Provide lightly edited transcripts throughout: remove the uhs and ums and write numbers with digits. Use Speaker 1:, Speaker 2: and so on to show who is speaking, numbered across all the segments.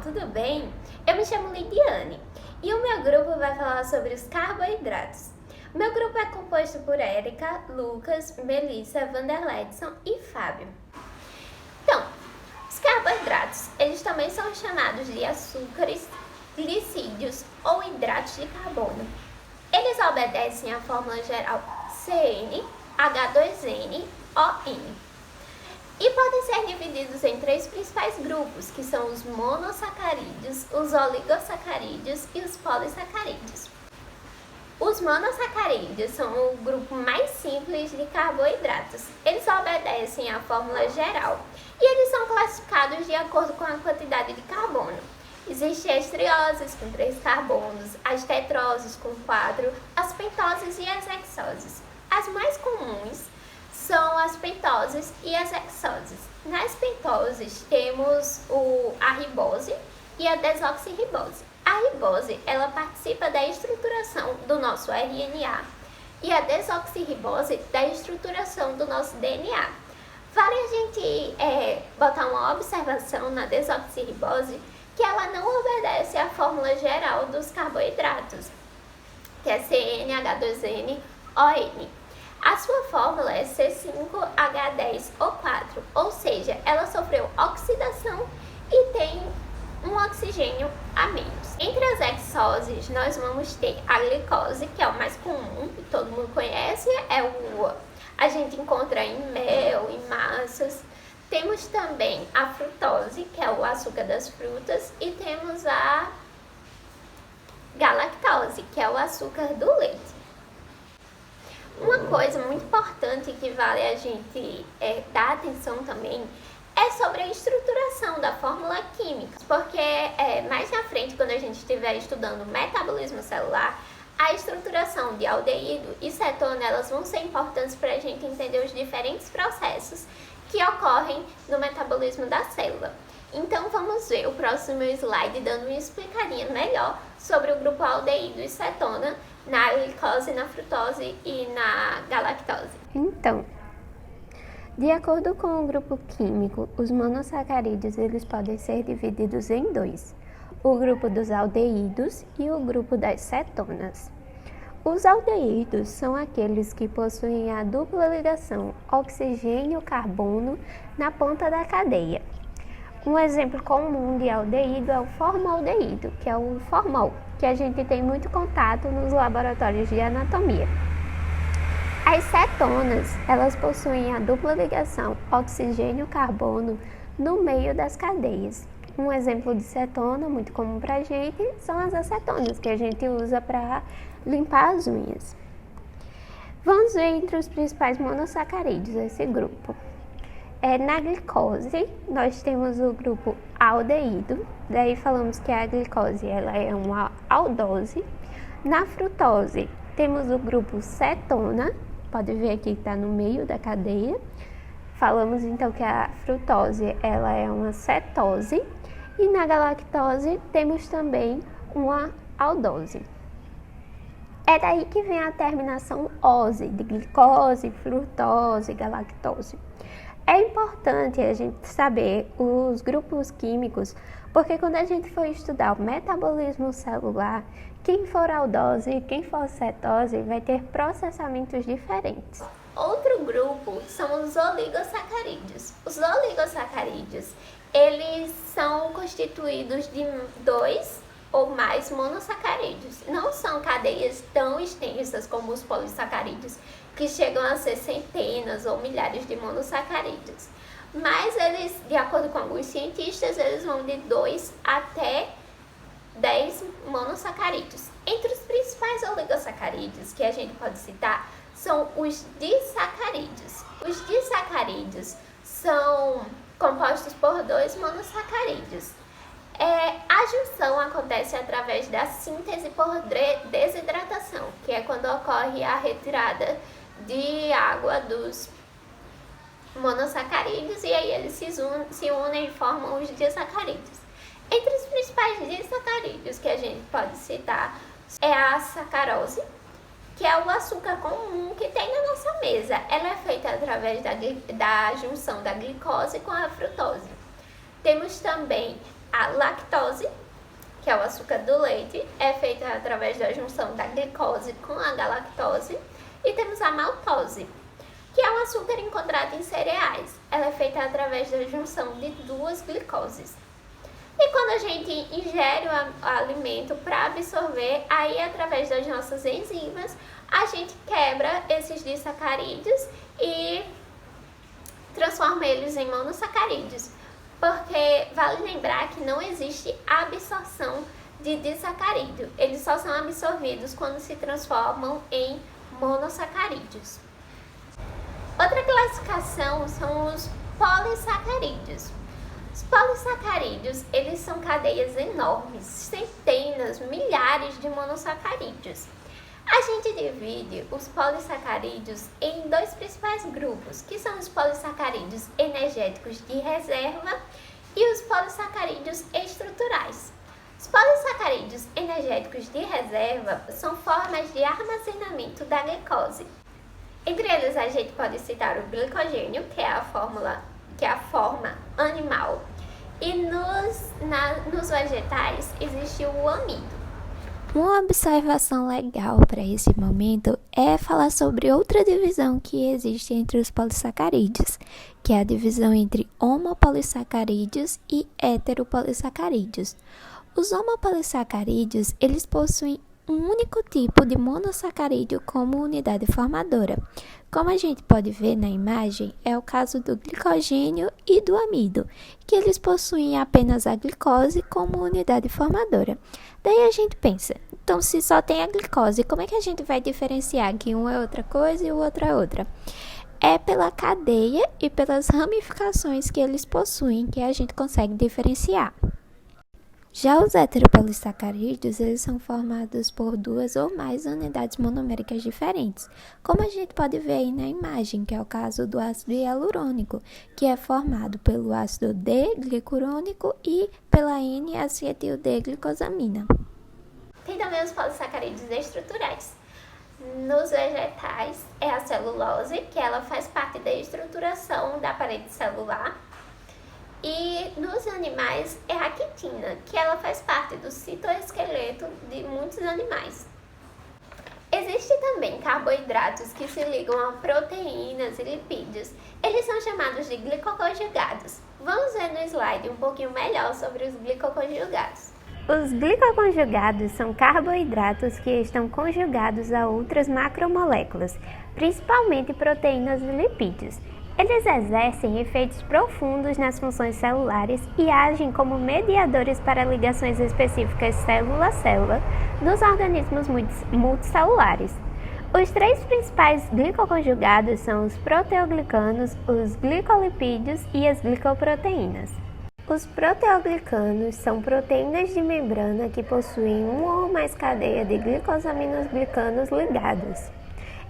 Speaker 1: tudo bem? Eu me chamo Lidiane e o meu grupo vai falar sobre os carboidratos. O meu grupo é composto por Érica, Lucas, Melissa, Vanderledson e Fábio. Então, os carboidratos, eles também são chamados de açúcares, glicídios ou hidratos de carbono. Eles obedecem à fórmula geral CN, H2N, ON. E podem ser divididos em três principais grupos, que são os monossacarídeos, os oligosacarídeos e os polissacarídeos. Os monossacarídeos são o grupo mais simples de carboidratos. Eles obedecem à fórmula geral e eles são classificados de acordo com a quantidade de carbono. Existem as trioses com 3 carbonos, as tetroses com 4, as pentoses e as hexoses. As mais comuns são as pentoses e as hexoses. Nas pentoses temos a ribose e a desoxirribose. A ribose, ela participa da estruturação do nosso RNA e a desoxirribose da estruturação do nosso DNA. Vale a gente botar uma observação na desoxirribose que ela não obedece à fórmula geral dos carboidratos, que é CnH2n ON. A sua fórmula é C5H10O4, ou seja, ela sofreu oxidação e tem um oxigênio a menos. Entre as hexoses, nós vamos ter a glicose, que é o mais comum, que todo mundo conhece, a gente encontra em mel, em massas. Temos também a frutose, que é o açúcar das frutas, e temos a galactose, que é o açúcar do leite. Uma coisa muito importante que vale a gente dar atenção também é sobre a estruturação da fórmula química, porque mais na frente, quando a gente estiver estudando metabolismo celular, a estruturação de aldeído e cetona, elas vão ser importantes para a gente entender os diferentes processos que ocorrem no metabolismo da célula. Então vamos ver o próximo slide dando uma explicadinha melhor sobre o grupo aldeído e cetona na glicose, na frutose e na galactose.
Speaker 2: Então, de acordo com o grupo químico, os monossacarídeos eles podem ser divididos em dois: o grupo dos aldeídos e o grupo das cetonas. Os aldeídos são aqueles que possuem a dupla ligação oxigênio-carbono na ponta da cadeia. Um exemplo comum de aldeído é o formaldeído, que é o formol, que a gente tem muito contato nos laboratórios de anatomia. As cetonas, elas possuem a dupla ligação oxigênio-carbono no meio das cadeias. Um exemplo de cetona muito comum para a gente são as acetonas, que a gente usa para limpar as unhas. Vamos ver entre os principais monossacarídeos desse grupo. Na glicose, nós temos o grupo aldeído, daí falamos que a glicose ela é uma aldose. Na frutose, temos o grupo cetona, pode ver aqui que está no meio da cadeia. Falamos então que a frutose ela é uma cetose. E na galactose, temos também uma aldose. É daí que vem a terminação -ose, de glicose, frutose, galactose. É importante a gente saber os grupos químicos, porque quando a gente for estudar o metabolismo celular, quem for aldose e quem for cetose vai ter processamentos diferentes.
Speaker 1: Outro grupo são os oligosacarídeos. Os oligosacarídeos, eles são constituídos de 2 ou mais monossacarídeos. Não são cadeias tão extensas como os polissacarídeos, que chegam a ser centenas ou milhares de monossacarídeos. Mas eles, de acordo com alguns cientistas, eles vão de 2 até 10 monossacarídeos. Entre os principais oligosacarídeos que a gente pode citar são os disacarídeos. Os disacarídeos são compostos por 2 monossacarídeos. A junção acontece através da síntese por desidratação, que é quando ocorre a retirada de água dos monossacarídeos e aí eles se unem e formam os disacarídeos. Entre os principais disacarídeos que a gente pode citar é a sacarose, que é o açúcar comum que tem na nossa mesa. Ela é feita através da junção da glicose com a frutose. Temos também a lactose, que é o açúcar do leite, é feita através da junção da glicose com a galactose. E temos a maltose, que é um açúcar encontrado em cereais. Ela é feita através da junção de duas glicoses. E quando a gente ingere o alimento para absorver, aí através das nossas enzimas, a gente quebra esses disacarídeos e transforma eles em monossacarídeos. Porque vale lembrar que não existe absorção de disacarídeo. Eles só são absorvidos quando se transformam em monossacarídeos. Outra classificação são os polissacarídeos. Os polissacarídeos, eles são cadeias enormes, centenas, milhares de monossacarídeos. A gente divide os polissacarídeos em dois principais grupos, que são os polissacarídeos energéticos de reserva e os polissacarídeos estruturais. Os polissacarídeos energéticos de reserva são formas de armazenamento da glicose. Entre eles a gente pode citar o glicogênio, que é a forma animal, e nos vegetais existe o amido.
Speaker 2: Uma observação legal para esse momento é falar sobre outra divisão que existe entre os polissacarídeos, que é a divisão entre homopolissacarídeos e heteropolissacarídeos. Os homopolissacarídeos, eles possuem um único tipo de monossacarídeo como unidade formadora. Como a gente pode ver na imagem, é o caso do glicogênio e do amido, que eles possuem apenas a glicose como unidade formadora. Daí a gente pensa, então se só tem a glicose, como é que a gente vai diferenciar que um é outra coisa e o outro é outra? É pela cadeia e pelas ramificações que eles possuem que a gente consegue diferenciar. Já os heteropolissacarídeos, eles são formados por duas ou mais unidades monoméricas diferentes, como a gente pode ver aí na imagem, que é o caso do ácido hialurônico, que é formado pelo ácido D-glicurônico e pela N-acetil-D-glicosamina.
Speaker 1: Tem também os polissacarídeos estruturais. Nos vegetais é a celulose, que ela faz parte da estruturação da parede celular. E nos animais é a quitina, que ela faz parte do citoesqueleto de muitos animais. Existem também carboidratos que se ligam a proteínas e lipídios. Eles são chamados de glicoconjugados. Vamos ver no slide um pouquinho melhor sobre os glicoconjugados.
Speaker 2: Os glicoconjugados são carboidratos que estão conjugados a outras macromoléculas, principalmente proteínas e lipídios. Eles exercem efeitos profundos nas funções celulares e agem como mediadores para ligações específicas célula a célula nos organismos multicelulares. Os três principais glicoconjugados são os proteoglicanos, os glicolipídios e as glicoproteínas. Os proteoglicanos são proteínas de membrana que possuem uma ou mais cadeias de glicosaminoglicanos ligados.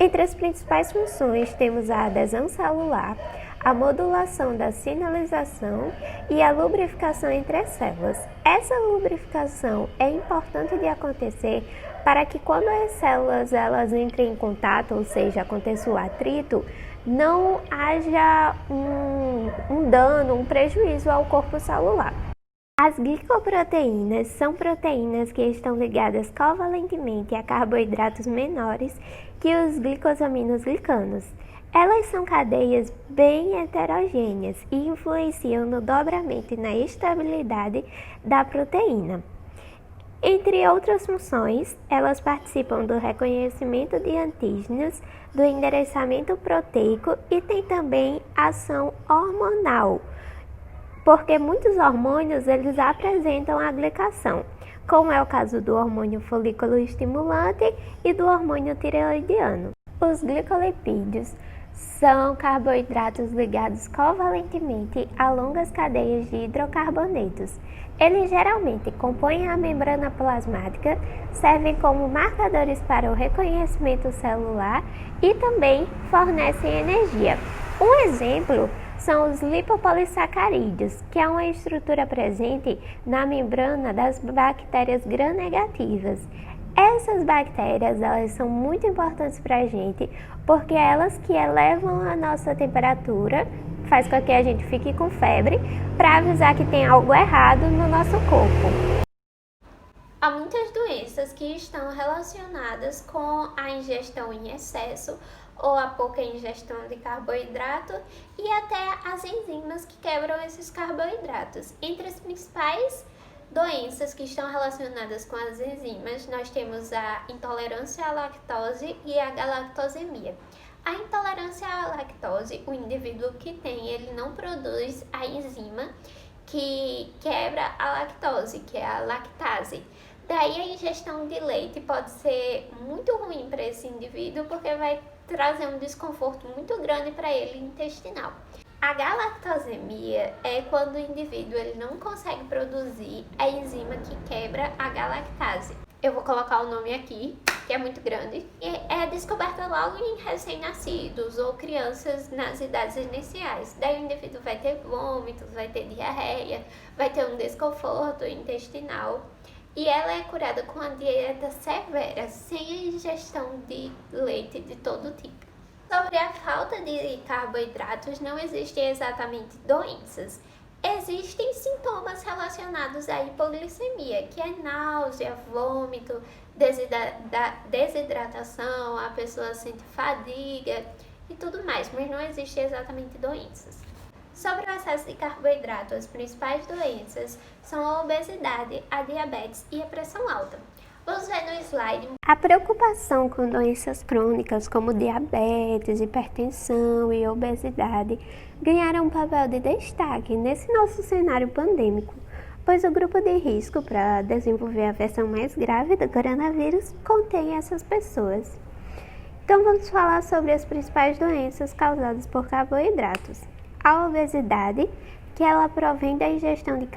Speaker 2: Entre as principais funções temos a adesão celular, a modulação da sinalização e a lubrificação entre as células. Essa lubrificação é importante de acontecer para que quando as células elas entrem em contato, ou seja, aconteça o atrito, não haja um dano, um prejuízo ao corpo celular. As glicoproteínas são proteínas que estão ligadas covalentemente a carboidratos menores que os glicosaminoglicanos. Elas são cadeias bem heterogêneas e influenciam no dobramento e na estabilidade da proteína. Entre outras funções, elas participam do reconhecimento de antígenos, do endereçamento proteico e tem também ação hormonal, porque muitos hormônios eles apresentam a glicação, como é o caso do hormônio folículo estimulante e do hormônio tireoidiano. Os glicolipídios são carboidratos ligados covalentemente a longas cadeias de hidrocarbonetos. Eles geralmente compõem a membrana plasmática, servem como marcadores para o reconhecimento celular e também fornecem energia. Um exemplo são os lipopolissacarídeos, que é uma estrutura presente na membrana das bactérias gram-negativas. Essas bactérias elas são muito importantes para a gente, porque é elas que elevam a nossa temperatura, faz com que a gente fique com febre para avisar que tem algo errado no nosso corpo.
Speaker 1: Há muitas doenças que estão relacionadas com a ingestão em excesso ou a pouca ingestão de carboidrato e até as enzimas que quebram esses carboidratos. Entre as principais doenças que estão relacionadas com as enzimas, nós temos a intolerância à lactose e a galactosemia. A intolerância à lactose, o indivíduo que tem, ele não produz a enzima que quebra a lactose, que é a lactase. Daí a ingestão de leite pode ser muito ruim para esse indivíduo porque vai trazer um desconforto muito grande para ele intestinal. A galactosemia é quando o indivíduo ele não consegue produzir a enzima que quebra a galactase. Eu vou colocar o nome aqui, que é muito grande, e é descoberta logo em recém-nascidos ou crianças nas idades iniciais. Daí o indivíduo vai ter vômitos, vai ter diarreia, vai ter um desconforto intestinal. E ela é curada com a dieta severa, sem a ingestão de leite de todo tipo. Sobre a falta de carboidratos, não existem exatamente doenças. Existem sintomas relacionados à hipoglicemia, que é náusea, vômito, desidratação, a pessoa sente fadiga e tudo mais, mas não existem exatamente doenças. Sobre o excesso de carboidrato, as principais doenças são a obesidade, a diabetes e a pressão alta. Vamos ver no slide.
Speaker 2: A preocupação com doenças crônicas como diabetes, hipertensão e obesidade ganharam um papel de destaque nesse nosso cenário pandêmico, pois o grupo de risco para desenvolver a versão mais grave do coronavírus contém essas pessoas. Então vamos falar sobre as principais doenças causadas por carboidratos. A obesidade, que ela provém da ingestão de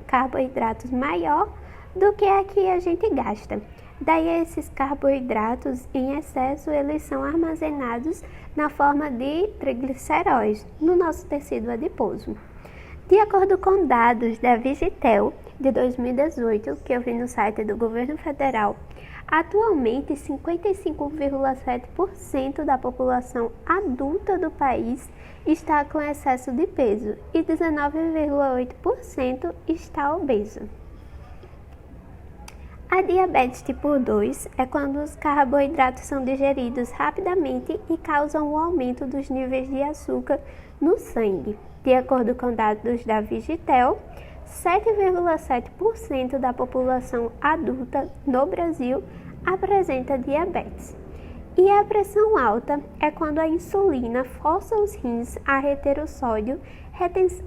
Speaker 2: carboidratos maior do que a que a gente gasta. Daí esses carboidratos em excesso, eles são armazenados na forma de trigliceróis no nosso tecido adiposo. De acordo com dados da Vigitel de 2018, que eu vi no site do governo federal, atualmente 55,7% da população adulta do país está com excesso de peso e 19,8% está obeso. A diabetes tipo 2 é quando os carboidratos são digeridos rapidamente e causam um aumento dos níveis de açúcar no sangue. De acordo com dados da Vigitel, 7,7% da população adulta no Brasil apresenta diabetes. E a pressão alta é quando a insulina força os rins a reter o sódio,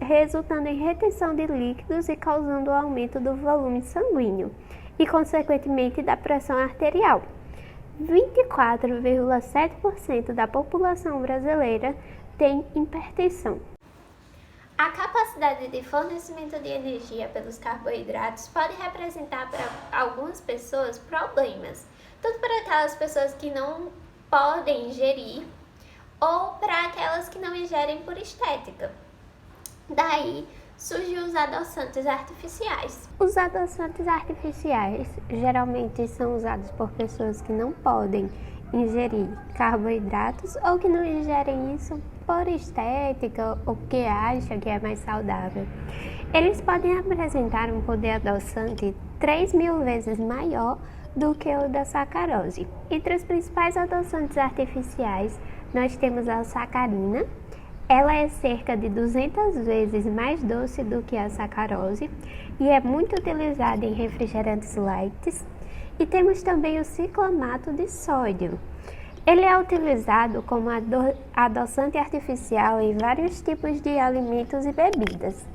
Speaker 2: resultando em retenção de líquidos e causando o aumento do volume sanguíneo e, consequentemente, da pressão arterial. 24,7% da população brasileira tem hipertensão.
Speaker 1: A capacidade de fornecimento de energia pelos carboidratos pode representar para algumas pessoas problemas, tanto para aquelas pessoas que não podem ingerir ou para aquelas que não ingerem por estética. Daí surgem os adoçantes artificiais.
Speaker 2: Os adoçantes artificiais geralmente são usados por pessoas que não podem ingerir carboidratos ou que não ingerem isso por estética ou porque acham que é mais saudável. Eles podem apresentar um poder adoçante 3.000 vezes maior do que o da sacarose. Entre os principais adoçantes artificiais, nós temos a sacarina. Ela é cerca de 200 vezes mais doce do que a sacarose e é muito utilizada em refrigerantes light. E temos também o ciclamato de sódio. Ele é utilizado como adoçante artificial em vários tipos de alimentos e bebidas,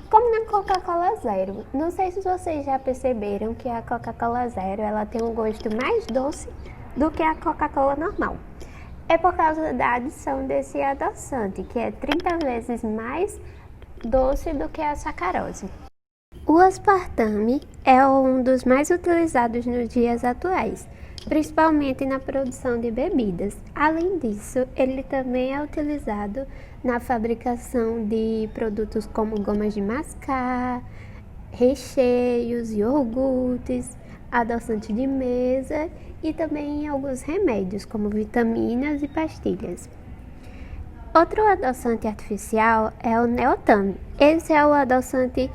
Speaker 2: como na Coca-Cola Zero. Não sei se vocês já perceberam que a Coca-Cola Zero ela tem um gosto mais doce do que a Coca-Cola normal. É por causa da adição desse adoçante, que é 30 vezes mais doce do que a sacarose. O aspartame é um dos mais utilizados nos dias atuais, principalmente na produção de bebidas. Além disso, ele também é utilizado na fabricação de produtos como gomas de mascar, recheios, iogurtes, adoçante de mesa e também em alguns remédios, como vitaminas e pastilhas. Outro adoçante artificial é o neotame. Esse é o adoçante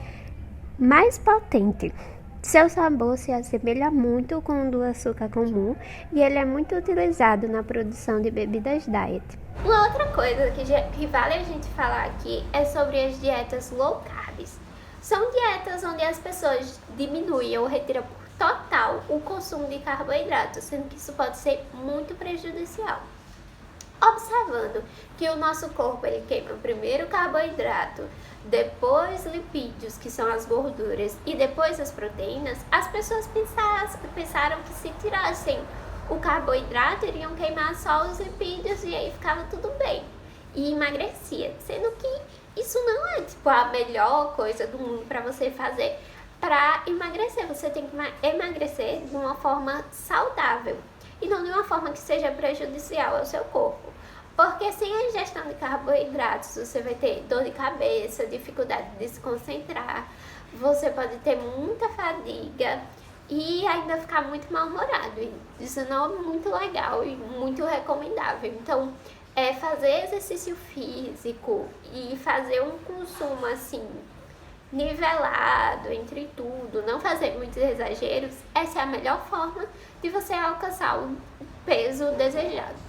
Speaker 2: mais potente. Seu sabor se assemelha muito com o do açúcar comum e ele é muito utilizado na produção de bebidas diet.
Speaker 1: Uma outra coisa que vale a gente falar aqui é sobre as dietas low carbs. São dietas onde as pessoas diminuem ou retiram por total o consumo de carboidratos, sendo que isso pode ser muito prejudicial. Observando que o nosso corpo ele queima primeiro o carboidrato, depois lipídios, que são as gorduras, e depois as proteínas, as pessoas pensaram que se tirassem o carboidrato iriam queimar só os lipídios e aí ficava tudo bem e emagrecia, sendo que isso não é tipo a melhor coisa do mundo para você fazer para emagrecer. Você tem que emagrecer de uma forma saudável e não de uma forma que seja prejudicial ao seu corpo. Porque sem a ingestão de carboidratos, você vai ter dor de cabeça, dificuldade de se concentrar, você pode ter muita fadiga e ainda ficar muito mal-humorado. Isso não é muito legal e muito recomendável. Então, fazer exercício físico e fazer um consumo assim nivelado entre tudo, não fazer muitos exageros, essa é a melhor forma de você alcançar o peso desejado.